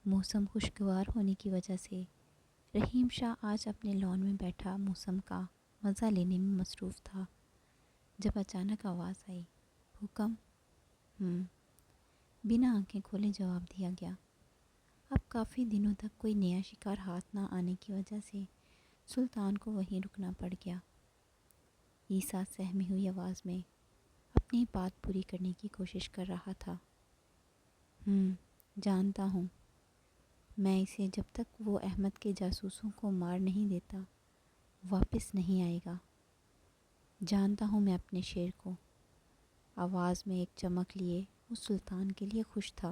موسم خوشگوار ہونے کی وجہ سے رحیم شاہ آج اپنے لان میں بیٹھا موسم کا مزہ لینے میں مصروف تھا، جب اچانک آواز آئی، حکم؟ بنا آنکھیں کھولے جواب دیا گیا۔ اب کافی دنوں تک کوئی نیا شکار ہاتھ نہ آنے کی وجہ سے سلطان کو وہیں رکنا پڑ گیا۔ عیسیٰ سہمی ہوئی آواز میں اپنی بات پوری کرنے کی کوشش کر رہا تھا۔ جانتا ہوں، میں اسے جب تک وہ احمد کے جاسوسوں کو مار نہیں دیتا واپس نہیں آئے گا۔ جانتا ہوں میں اپنے شیر کو۔ آواز میں ایک چمک لیے وہ سلطان کے لیے خوش تھا۔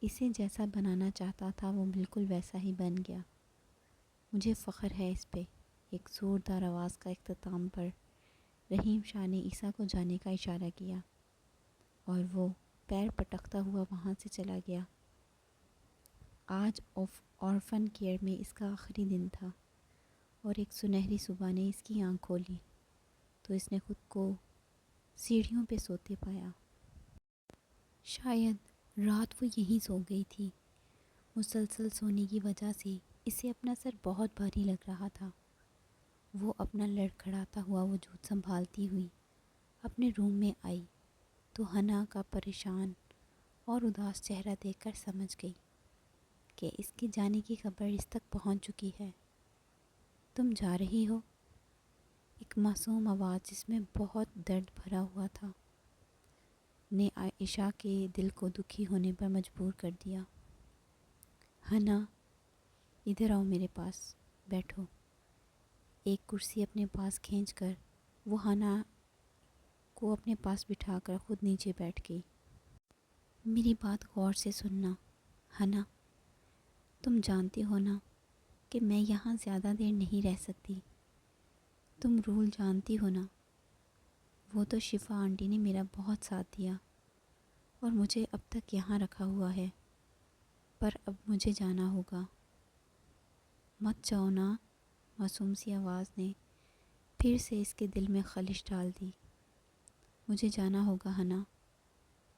اسے جیسا بنانا چاہتا تھا وہ بالکل ویسا ہی بن گیا۔ مجھے فخر ہے اس پہ۔ ایک زوردار آواز کا اختتام پر رحیم شاہ نے عیسیٰ کو جانے کا اشارہ کیا اور وہ پیر پٹکتا ہوا وہاں سے چلا گیا۔ آج آرفن کیئر میں اس کا آخری دن تھا اور ایک سنہری صبح نے اس کی آنکھ کھولی تو اس نے خود کو سیڑھیوں پہ سوتے پایا۔ شاید رات وہ یہیں سو گئی تھی۔ مسلسل سونے کی وجہ سے اسے اپنا سر بہت بھاری لگ رہا تھا۔ وہ اپنا لڑکھڑاتا ہوا وجود سنبھالتی ہوئی اپنے روم میں آئی تو حنا کا پریشان اور اداس چہرہ دیکھ کر سمجھ گئی کہ اس کے جانے کی خبر اس تک پہنچ چکی ہے۔ تم جا رہی ہو؟ ایک معصوم آواز جس میں بہت درد بھرا ہوا تھا نے عائشہ کے دل کو دکھی ہونے پر مجبور کر دیا۔ حنا، ادھر آؤ، میرے پاس بیٹھو۔ ایک کرسی اپنے پاس کھینچ کر وہ حنا کو اپنے پاس بٹھا کر خود نیچے بیٹھ گئی۔ میری بات غور سے سننا حنا، تم جانتی ہو نا کہ میں یہاں زیادہ دیر نہیں رہ سکتی۔ تم رول جانتی ہو نا؟ وہ تو شفا آنٹی نے میرا بہت ساتھ دیا اور مجھے اب تک یہاں رکھا ہوا ہے، پر اب مجھے جانا ہوگا۔ مت جاؤ نا، معصوم سی آواز نے پھر سے اس کے دل میں خلش ڈال دی۔ مجھے جانا ہوگا حنا،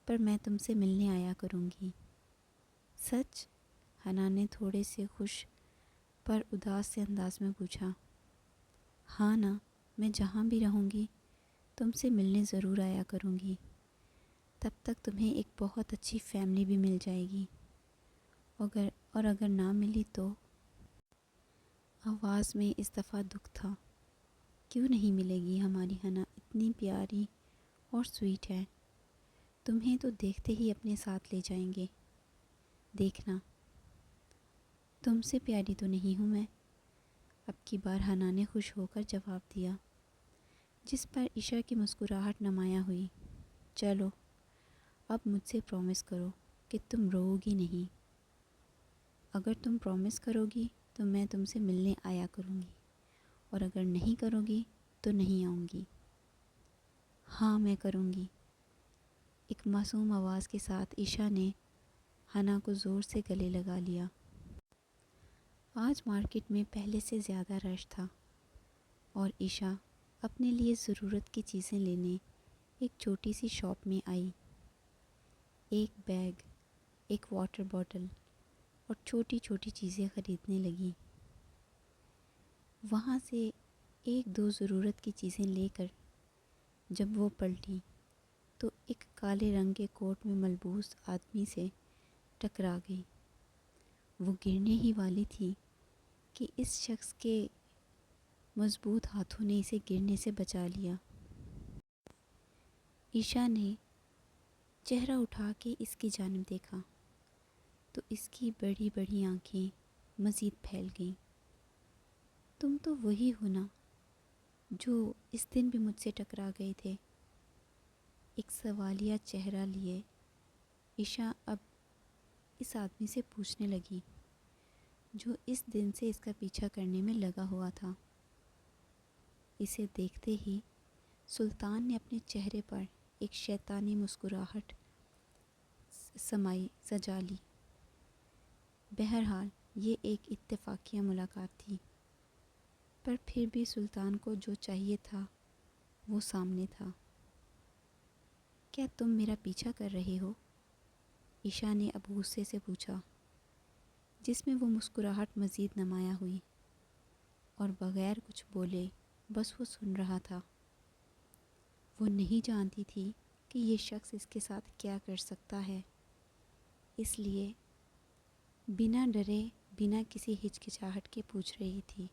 پر میں تم سے ملنے آیا کروں گی۔ سچ؟ حنا نے تھوڑے سے خوش پر اداس سے انداز میں پوچھا۔ ہاں نا، میں جہاں بھی رہوں گی تم سے ملنے ضرور آیا کروں گی۔ تب تک تمہیں ایک بہت اچھی فیملی بھی مل جائے گی، اور اگر نہ ملی تو؟ آواز میں اس دفعہ دکھ تھا۔ کیوں نہیں ملے گی؟ ہماری حنا اتنی پیاری اور سویٹ ہے، تمہیں تو دیکھتے ہی اپنے ساتھ لے جائیں گے۔ دیکھنا، تم سے پیاری تو نہیں ہوں میں؟ اب کی بار حنا نے خوش ہو کر جواب دیا، جس پر عشاء کی مسکراہٹ نمایاں ہوئی۔ چلو، اب مجھ سے پرومس کرو کہ تم رو گی نہیں۔ اگر تم پرومس کرو گی تو میں تم سے ملنے آیا کروں گی، اور اگر نہیں کرو گی تو نہیں آؤں گی۔ ہاں، میں کروں گی، ایک معصوم آواز کے ساتھ عشاء نے حنا کو زور سے گلے لگا لیا۔ آج مارکیٹ میں پہلے سے زیادہ رش تھا اور عشاء اپنے لیے ضرورت کی چیزیں لینے ایک چھوٹی سی شاپ میں آئی۔ ایک بیگ، ایک واٹر بوٹل اور چھوٹی چھوٹی چیزیں خریدنے لگی۔ وہاں سے ایک دو ضرورت کی چیزیں لے کر جب وہ پلٹی تو ایک کالے رنگ کے کوٹ میں ملبوس آدمی سے ٹکرا گئی۔ وہ گرنے ہی والی تھی کہ اس شخص کے مضبوط ہاتھوں نے اسے گرنے سے بچا لیا۔ عشاء نے چہرہ اٹھا کے اس کی جانب دیکھا تو اس کی بڑی بڑی آنکھیں مزید پھیل گئیں۔ تم تو وہی ہو نا جو اس دن بھی مجھ سے ٹکرا گئے تھے؟ ایک سوالیہ چہرہ لیے عشاء اب اس آدمی سے پوچھنے لگی جو اس دن سے اس کا پیچھا کرنے میں لگا ہوا تھا۔ اسے دیکھتے ہی سلطان نے اپنے چہرے پر ایک شیطانی مسکراہٹ سجا لی۔ بہرحال یہ ایک اتفاقیہ ملاقات تھی، پر پھر بھی سلطان کو جو چاہیے تھا وہ سامنے تھا۔ کیا تم میرا پیچھا کر رہے ہو؟ عشاء نے اب غصے سے پوچھا، جس میں وہ مسکراہٹ مزید نمایاں ہوئی، اور بغیر کچھ بولے بس وہ سن رہا تھا۔ وہ نہیں جانتی تھی کہ یہ شخص اس کے ساتھ کیا کر سکتا ہے، اس لیے بنا ڈرے بنا کسی ہچکچاہٹ کے پوچھ رہی تھی،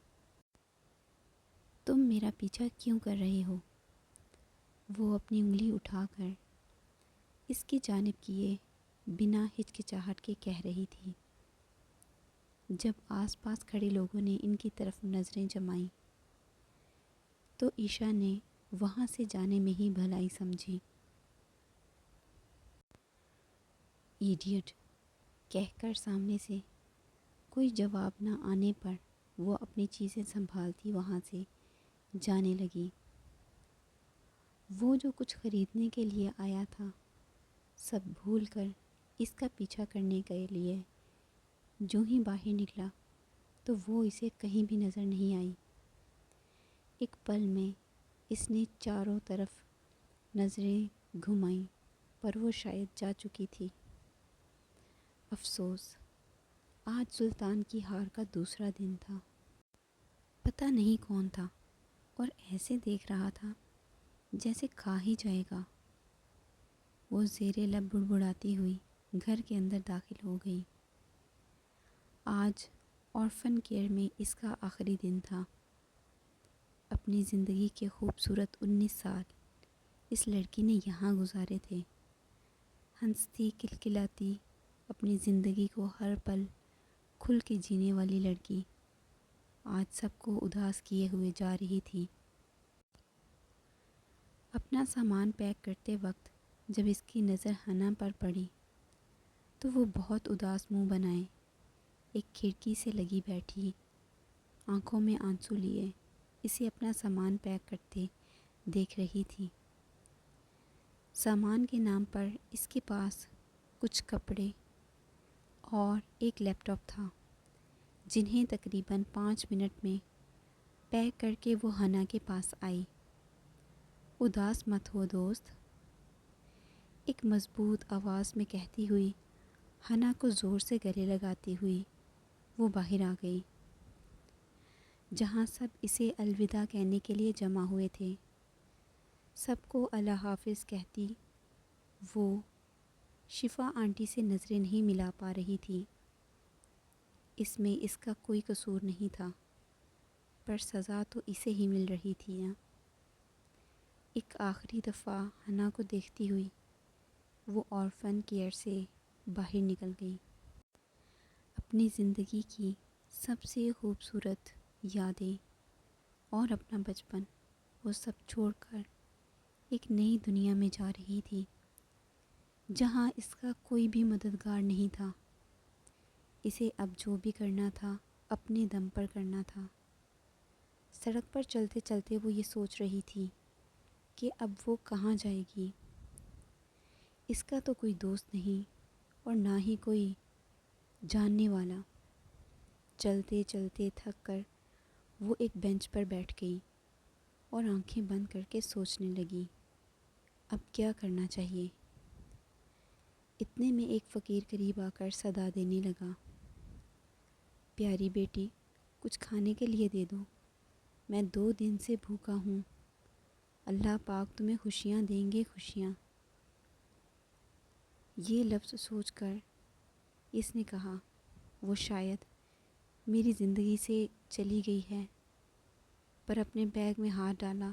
تم میرا پیچھا کیوں کر رہے ہو؟ وہ اپنی انگلی اٹھا کر اس کی جانب کیے بنا ہچکچاہٹ کے کہہ رہی تھی۔ جب آس پاس کھڑے لوگوں نے ان کی طرف نظریں جمائیں تو عشاء نے وہاں سے جانے میں ہی بھلائی سمجھی۔ ایڈیٹ کہہ کر سامنے سے کوئی جواب نہ آنے پر وہ اپنی چیزیں سنبھالتی وہاں سے جانے لگی۔ وہ جو کچھ خریدنے کے لیے آیا تھا سب بھول کر اس کا پیچھا کرنے کے لیے جو ہی باہر نکلا تو وہ اسے کہیں بھی نظر نہیں آئی۔ ایک پل میں اس نے چاروں طرف نظریں گھمائیں پر وہ شاید جا چکی تھی۔ افسوس، آج سلطان کی ہار کا دوسرا دن تھا۔ پتہ نہیں کون تھا اور ایسے دیکھ رہا تھا جیسے کھا ہی جائے گا۔ وہ زیر لب بڑبڑاتی ہوئی گھر کے اندر داخل ہو گئی۔ آج آرفن کیئر میں اس کا آخری دن تھا۔ اپنی زندگی کے خوبصورت 19 سال اس لڑکی نے یہاں گزارے تھے۔ ہنستی کلکلاتی اپنی زندگی کو ہر پل کھل کے جینے والی لڑکی آج سب کو اداس کیے ہوئے جا رہی تھی۔ اپنا سامان پیک کرتے وقت جب اس کی نظر حنا پر پڑی تو وہ بہت اداس منہ بنائے ایک کھڑکی سے لگی بیٹھی، آنکھوں میں آنسو لیے اسے اپنا سامان پیک کرتے دیکھ رہی تھی۔ سامان کے نام پر اس کے پاس کچھ کپڑے اور ایک لیپ ٹاپ تھا جنہیں تقریباً 5 منٹ میں پیک کر کے وہ حنا کے پاس آئی۔ اداس مت ہو دوست، ایک مضبوط آواز میں کہتی ہوئی حنا کو زور سے گلے لگاتی ہوئی وہ باہر آ گئی، جہاں سب اسے الوداع کہنے کے لیے جمع ہوئے تھے۔ سب کو اللہ حافظ کہتی وہ شفا آنٹی سے نظریں نہیں ملا پا رہی تھی۔ اس میں اس کا کوئی قصور نہیں تھا، پر سزا تو اسے ہی مل رہی تھی نا۔ ایک آخری دفعہ حنا کو دیکھتی ہوئی وہ آرفن کیئر سے باہر نکل گئی۔ اپنی زندگی کی سب سے خوبصورت یادیں اور اپنا بچپن وہ سب چھوڑ کر ایک نئی دنیا میں جا رہی تھی جہاں اس کا کوئی بھی مددگار نہیں تھا۔ اسے اب جو بھی کرنا تھا اپنے دم پر کرنا تھا۔ سڑک پر چلتے چلتے وہ یہ سوچ رہی تھی کہ اب وہ کہاں جائے گی۔ اس کا تو کوئی دوست نہیں اور نہ ہی کوئی جاننے والا۔ چلتے چلتے تھک کر وہ ایک بینچ پر بیٹھ گئی اور آنکھیں بند کر کے سوچنے لگی اب کیا کرنا چاہیے۔ اتنے میں ایک فقیر قریب آ کر صدا دینے لگا، پیاری بیٹی کچھ کھانے کے لیے دے دو، میں 2 دن سے بھوکا ہوں، اللہ پاک تمہیں خوشیاں دیں گے خوشیاں۔ یہ لفظ سوچ کر اس نے کہا وہ شاید میری زندگی سے چلی گئی ہے، پر اپنے بیگ میں ہاتھ ڈالا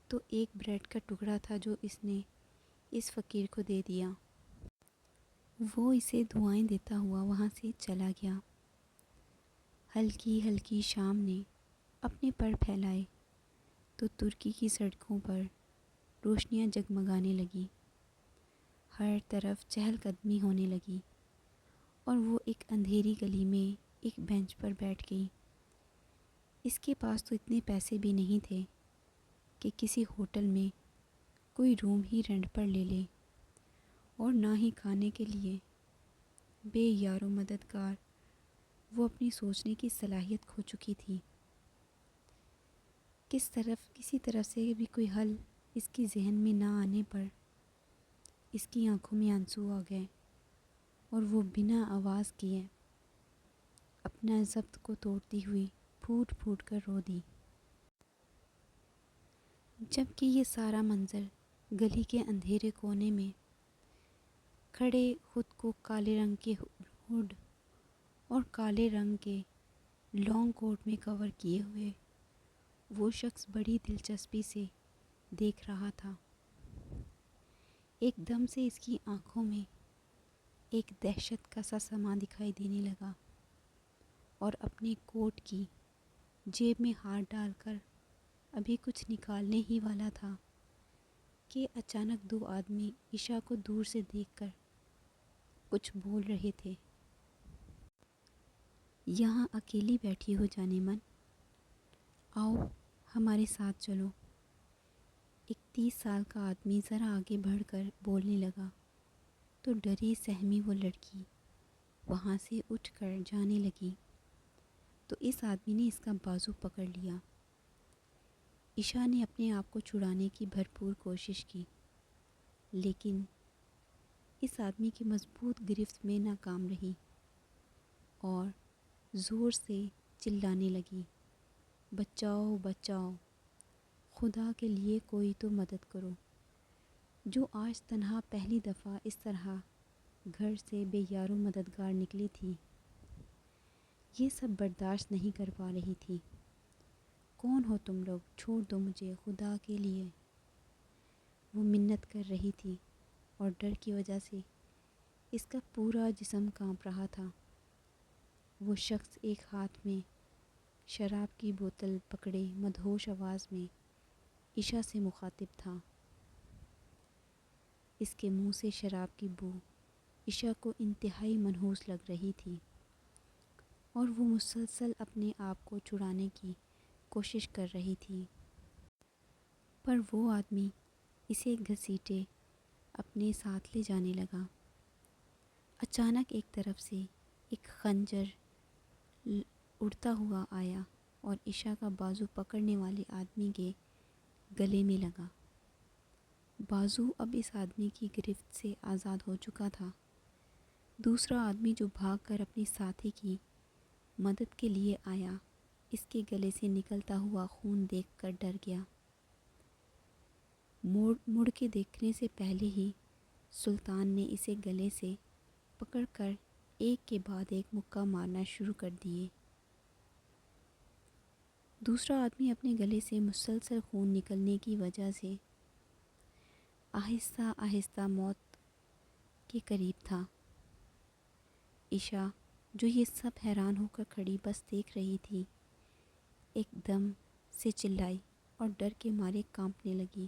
تو ایک بریڈ کا ٹکڑا تھا جو اس نے اس فقیر کو دے دیا۔ وہ اسے دعائیں دیتا ہوا وہاں سے چلا گیا۔ ہلکی ہلکی شام نے اپنے پر پھیلائے تو ترکی کی سڑکوں پر روشنیاں جگمگانے لگیں، ہر طرف چہل قدمی ہونے لگی اور وہ ایک اندھیری گلی میں ایک بینچ پر بیٹھ گئی۔ اس کے پاس تو اتنے پیسے بھی نہیں تھے کہ کسی ہوٹل میں کوئی روم ہی رینٹ پر لے لے، اور نہ ہی کھانے کے لیے۔ بے یار و مددگار وہ اپنی سوچنے کی صلاحیت کھو چکی تھی۔ کسی طرف سے بھی کوئی حل اس کی ذہن میں نہ آنے پر اس کی آنکھوں میں آنسو آ گئے۔ اور وہ بنا آواز کیے اپنا ضبط کو توڑتی ہوئی پھوٹ پھوٹ کر رو دی، جبکہ یہ سارا منظر گلی کے اندھیرے کونے میں کھڑے خود کو کالے رنگ کے ہوڈ اور کالے رنگ کے لانگ کوٹ میں کور کیے ہوئے وہ شخص بڑی دلچسپی سے دیکھ رہا تھا۔ ایک دم سے اس کی آنکھوں میں ایک دہشت کا سا سما دکھائی دینے لگا، اور اپنے کوٹ کی جیب میں ہاتھ ڈال کر ابھی کچھ نکالنے ہی والا تھا کہ اچانک دو آدمی عشا کو دور سے دیکھ کر کچھ بول رہے تھے۔ یہاں اکیلی بیٹھی ہو جانے من، آؤ ہمارے ساتھ چلو۔ ایک 30 سال کا آدمی ذرا آگے بڑھ کر بولنے لگا تو ڈری سہمی وہ لڑکی وہاں سے اٹھ کر جانے لگی تو اس آدمی نے اس کا بازو پکڑ لیا۔ عشا نے اپنے آپ کو چھڑانے کی بھرپور کوشش کی، لیکن اس آدمی کی مضبوط گرفت میں ناکام رہی اور زور سے چلانے لگی، بچاؤ بچاؤ، خدا کے لیے کوئی تو مدد کرو۔ جو آج تنہا پہلی دفعہ اس طرح گھر سے بے یار و مددگار نکلی تھی، یہ سب برداشت نہیں کر پا رہی تھی۔ کون ہو تم لوگ؟ چھوڑ دو مجھے خدا کے لیے، وہ منت کر رہی تھی، اور ڈر کی وجہ سے اس کا پورا جسم کانپ رہا تھا۔ وہ شخص ایک ہاتھ میں شراب کی بوتل پکڑے مدہوش آواز میں عشا سے مخاطب تھا۔ اس کے منہ سے شراب کی بو عشا کو انتہائی منحوس لگ رہی تھی، اور وہ مسلسل اپنے آپ کو چھڑانے کی کوشش کر رہی تھی، پر وہ آدمی اسے گھسیٹے اپنے ساتھ لے جانے لگا۔ اچانک ایک طرف سے ایک خنجر اڑتا ہوا آیا اور عشا کا بازو پکڑنے والے آدمی کے گلے میں لگا۔ بازو اب اس آدمی کی گرفت سے آزاد ہو چکا تھا۔ دوسرا آدمی جو بھاگ کر اپنی ساتھی کی مدد کے لیے آیا، اس کے گلے سے نکلتا ہوا خون دیکھ کر ڈر گیا۔ مڑ کے دیکھنے سے پہلے ہی سلطان نے اسے گلے سے پکڑ کر ایک کے بعد ایک مکہ مارنا شروع کر دیے۔ دوسرا آدمی اپنے گلے سے مسلسل خون نکلنے کی وجہ سے آہستہ آہستہ موت کے قریب تھا۔ عشا جو یہ سب حیران ہو کر کھڑی بس دیکھ رہی تھی، ایک دم سے چلائی اور ڈر کے مارے کانپنے لگی۔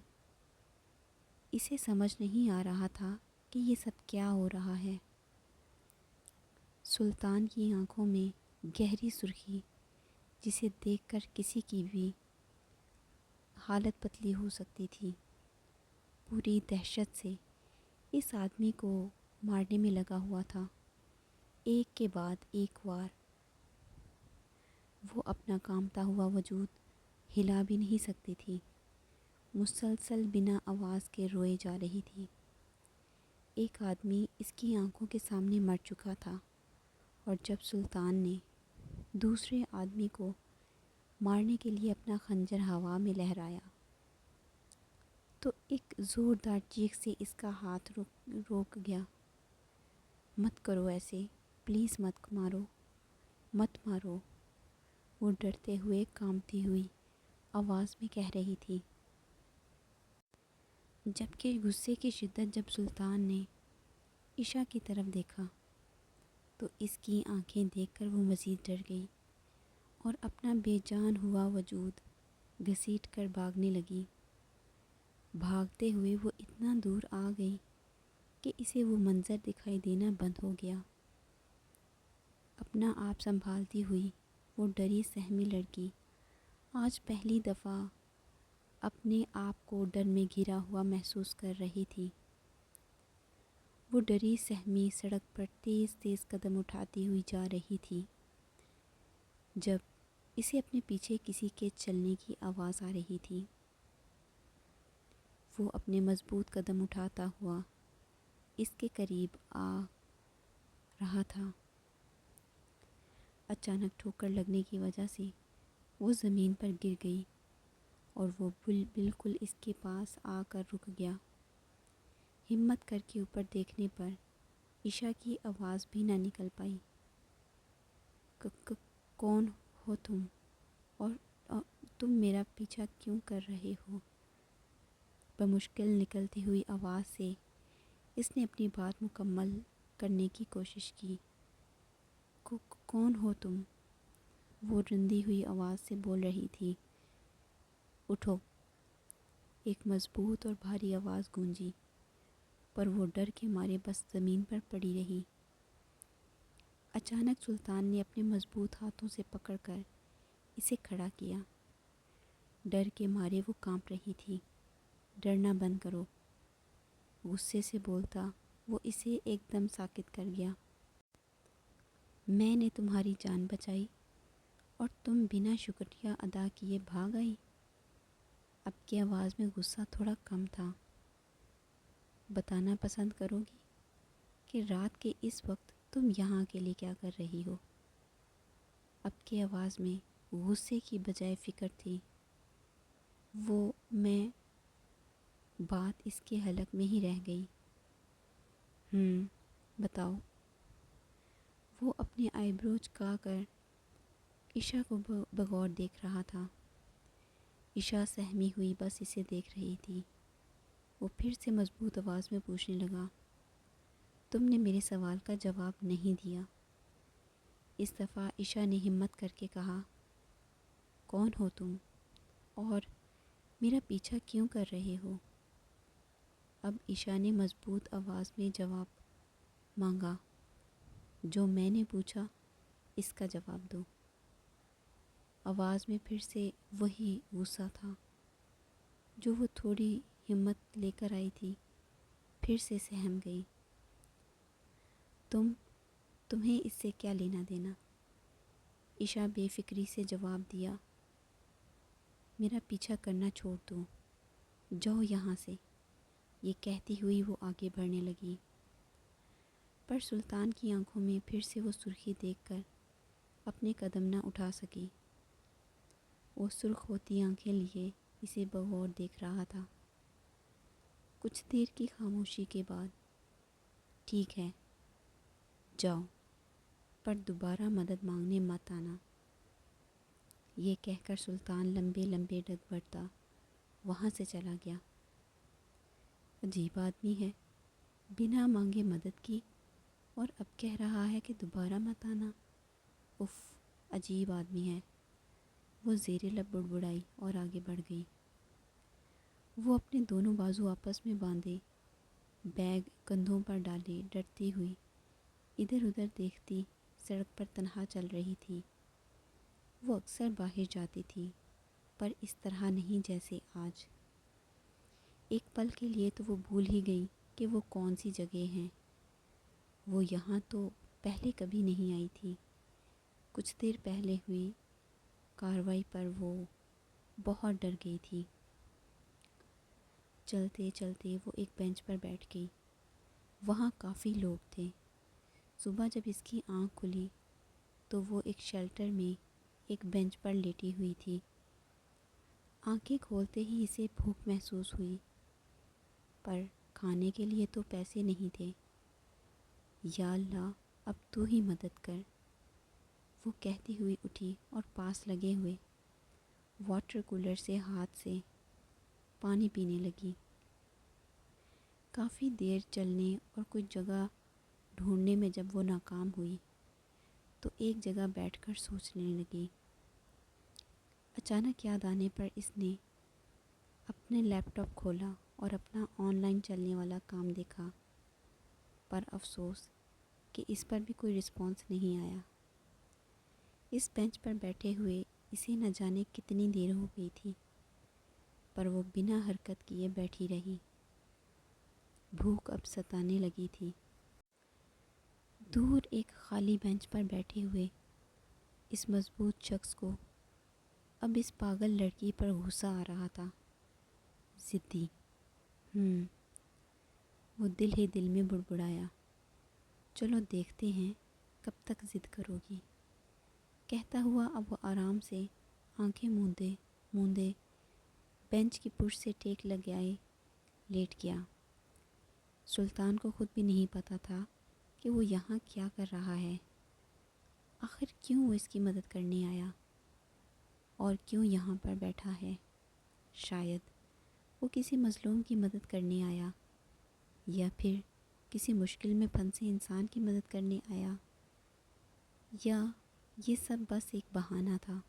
اسے سمجھ نہیں آ رہا تھا کہ یہ سب کیا ہو رہا ہے۔ سلطان کی آنکھوں میں گہری سرخی، جسے دیکھ کر کسی کی بھی حالت پتلی ہو سکتی تھی، پوری دہشت سے اس آدمی کو مارنے میں لگا ہوا تھا۔ ایک کے بعد ایک وار وہ اپنا کانپتا ہوا وجود ہلا بھی نہیں سکتی تھی، مسلسل بنا آواز کے روئے جا رہی تھی۔ ایک آدمی اس کی آنکھوں کے سامنے مر چکا تھا، اور جب سلطان نے دوسرے آدمی کو مارنے کے لیے اپنا خنجر ہوا میں لہرایا تو ایک زوردار چیخ سے اس کا ہاتھ روک گیا۔ مت کرو ایسے، پلیز مت مارو، مت مارو، وہ ڈرتے ہوئے کانپتی ہوئی آواز میں کہہ رہی تھی۔ جبکہ غصے کی شدت جب سلطان نے عشا کی طرف دیکھا تو اس کی آنکھیں دیکھ کر وہ مزید ڈر گئی، اور اپنا بے جان ہوا وجود گھسیٹ کر بھاگنے لگی۔ بھاگتے ہوئے وہ اتنا دور آ گئی کہ اسے وہ منظر دکھائی دینا بند ہو گیا۔ اپنا آپ سنبھالتی ہوئی وہ ڈری سہمی لڑکی آج پہلی دفعہ اپنے آپ کو ڈر میں گھرا ہوا محسوس کر رہی تھی۔ وہ ڈری سہمی سڑک پر تیز تیز قدم اٹھاتی ہوئی جا رہی تھی، جب اسے اپنے پیچھے کسی کے چلنے کی آواز آ رہی تھی۔ وہ اپنے مضبوط قدم اٹھاتا ہوا اس کے قریب آ رہا تھا۔ اچانک ٹھوکر لگنے کی وجہ سے وہ زمین پر گر گئی اور وہ بالکل اس کے پاس آ کر رک گیا۔ ہمت کر کے اوپر دیکھنے پر عشا کی آواز بھی نہ نکل پائی۔ کون ہو تم اور تم میرا پیچھا کیوں کر رہے ہو؟ بمشکل نکلتی ہوئی آواز سے اس نے اپنی بات مکمل کرنے کی کوشش کی۔ کون ہو تم؟ وہ رندی ہوئی آواز سے بول رہی تھی۔ اٹھو، ایک مضبوط اور بھاری آواز گونجی، پر وہ ڈر کے مارے بس زمین پر پڑی رہی۔ اچانک سلطان نے اپنے مضبوط ہاتھوں سے پکڑ کر اسے کھڑا کیا۔ ڈر کے مارے وہ کانپ رہی تھی۔ ڈرنا بند کرو، غصے سے بولتا وہ اسے ایک دم ساکت کر گیا۔ میں نے تمہاری جان بچائی اور تم بنا شکریہ ادا کیے بھاگ آئی۔ اب کی آواز میں غصہ تھوڑا کم تھا۔ بتانا پسند کرو گی کہ رات کے اس وقت تم یہاں اکیلے کیا کر رہی ہو؟ اب کی آواز میں غصے کی بجائے فکر تھی۔ میں بات اس کے حلق میں ہی رہ گئی۔ بتاؤ۔ وہ اپنے آئی برو جھکا کر عشا کو بغور دیکھ رہا تھا۔ عشا سہمی ہوئی بس اسے دیکھ رہی تھی۔ وہ پھر سے مضبوط آواز میں پوچھنے لگا، تم نے میرے سوال کا جواب نہیں دیا۔ اس دفعہ عشا نے ہمت کر کے کہا، کون ہو تم اور میرا پیچھا کیوں کر رہے ہو؟ اب عشا نے مضبوط آواز میں جواب مانگا، جو میں نے پوچھا اس کا جواب دو۔ آواز میں پھر سے وہی غصہ تھا جو وہ تھوڑی ہمت لے کر آئی تھی، پھر سے سہم گئی۔ تمہیں اس سے کیا لینا دینا؟ عشا بے فکری سے جواب دیا، میرا پیچھا کرنا چھوڑ دو، جاؤ یہاں سے۔ یہ کہتی ہوئی وہ آگے بڑھنے لگی، پر سلطان کی آنکھوں میں پھر سے وہ سرخی دیکھ کر اپنے قدم نہ اٹھا سکی۔ وہ سرخ ہوتی آنکھیں لیے اسے بغور دیکھ رہا تھا۔ کچھ دیر کی خاموشی کے بعد، ٹھیک ہے، جاؤ، پر دوبارہ مدد مانگنے مت آنا۔ یہ کہہ کر سلطان لمبے لمبے ڈگ بڑھتا وہاں سے چلا گیا۔ عجیب آدمی ہے، بنا مانگے مدد کی اور اب کہہ رہا ہے کہ دوبارہ مت آنا۔ اف، عجیب آدمی ہے۔ وہ زیر لب بڑبڑائی اور آگے بڑھ گئی۔ وہ اپنے دونوں بازو آپس میں باندھے، بیگ کندھوں پر ڈالے ڈرتی ہوئی ادھر ادھر دیکھتی سڑک پر تنہا چل رہی تھی۔ وہ اکثر باہر جاتی تھی، پر اس طرح نہیں جیسے آج۔ ایک پل کے لیے تو وہ بھول ہی گئی کہ وہ کون سی جگہ ہیں۔ وہ یہاں تو پہلے کبھی نہیں آئی تھی۔ کچھ دیر پہلے ہوئی کارروائی پر وہ بہت ڈر گئی تھی۔ چلتے چلتے وہ ایک بینچ پر بیٹھ گئی۔ وہاں کافی لوگ تھے۔ صبح جب اس کی آنکھ کھلی تو وہ ایک شیلٹر میں ایک بینچ پر لیٹی ہوئی تھی۔ آنکھیں کھولتے ہی اسے بھوک محسوس ہوئی، پر کھانے کے لیے تو پیسے نہیں تھے۔ یا اللہ، اب تو ہی مدد کر، وہ کہتی ہوئی اٹھی اور پاس لگے ہوئے واٹر کولر سے ہاتھ سے پانی پینے لگی۔ کافی دیر چلنے اور کچھ جگہ ڈھونڈنے میں جب وہ ناکام ہوئی تو ایک جگہ بیٹھ کر سوچنے لگی۔ اچانک یاد آنے پر اس نے اپنے لیپ ٹاپ کھولا اور اپنا آن لائن چلنے والا کام دیکھا، پر افسوس کہ اس پر بھی کوئی رسپانس نہیں آیا۔ اس بینچ پر بیٹھے ہوئے اسے نہ جانے کتنی دیر ہو گئی تھی، پر وہ بنا حرکت کیے بیٹھی رہی۔ بھوک اب ستانے لگی تھی۔ دور ایک خالی بینچ پر بیٹھے ہوئے اس مضبوط شخص کو اب اس پاگل لڑکی پر غصہ آ رہا تھا۔ ضدی، وہ دل ہی دل میں بڑبڑایا، چلو دیکھتے ہیں کب تک ضد کرو گی، کہتا ہوا اب وہ آرام سے آنکھیں موندے موندے بینچ کی پشت سے ٹیک لگائے لیٹ گیا۔ سلطان کو خود بھی نہیں پتہ تھا کہ وہ یہاں کیا کر رہا ہے، آخر کیوں وہ اس کی مدد کرنے آیا اور کیوں یہاں پر بیٹھا ہے۔ شاید وہ کسی مظلوم کی مدد کرنے آیا، یا پھر کسی مشکل میں پھنسے انسان کی مدد کرنے آیا، یا یہ سب بس ایک بہانہ تھا۔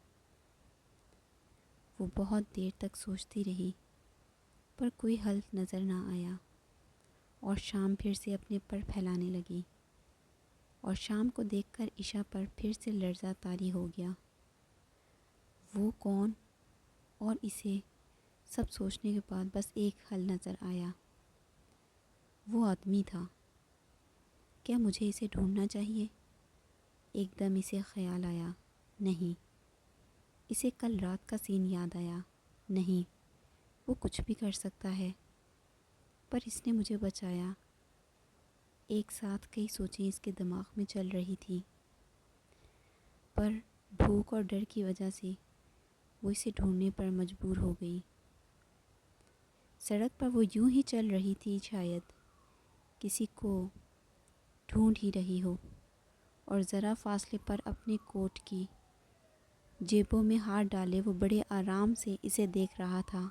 وہ بہت دیر تک سوچتی رہی، پر کوئی حل نظر نہ آیا، اور شام پھر سے اپنے پر پھیلانے لگی، اور شام کو دیکھ کر عشاء پر پھر سے لرزہ طاری ہو گیا۔ وہ کون؟ اور اسے سب سوچنے کے بعد بس ایک حل نظر آیا۔ وہ آدمی تھا۔ کیا مجھے اسے ڈھونڈنا چاہیے؟ ایک دم اسے خیال آیا، نہیں۔ اسے کل رات کا سین یاد آیا، نہیں، وہ کچھ بھی کر سکتا ہے، پر اس نے مجھے بچایا۔ ایک ساتھ کئی سوچیں اس کے دماغ میں چل رہی تھی، پر بھوک اور ڈر کی وجہ سے وہ اسے ڈھونڈنے پر مجبور ہو گئی۔ سڑک پر وہ یوں ہی چل رہی تھی، شاید کسی کو ڈھونڈ ہی رہی ہو، اور ذرا فاصلے پر اپنے کوٹ کی جیبوں میں ہاتھ ڈالے وہ بڑے آرام سے اسے دیکھ رہا تھا۔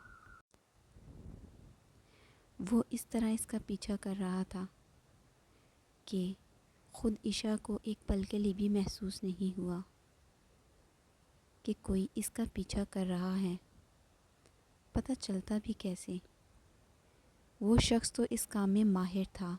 وہ اس طرح اس کا پیچھا کر رہا تھا کہ خود عشاء کو ایک پل کے لیے بھی محسوس نہیں ہوا کہ کوئی اس کا پیچھا کر رہا ہے۔ پتہ چلتا بھی کیسے؟ وہ شخص تو اس کام میں ماہر تھا،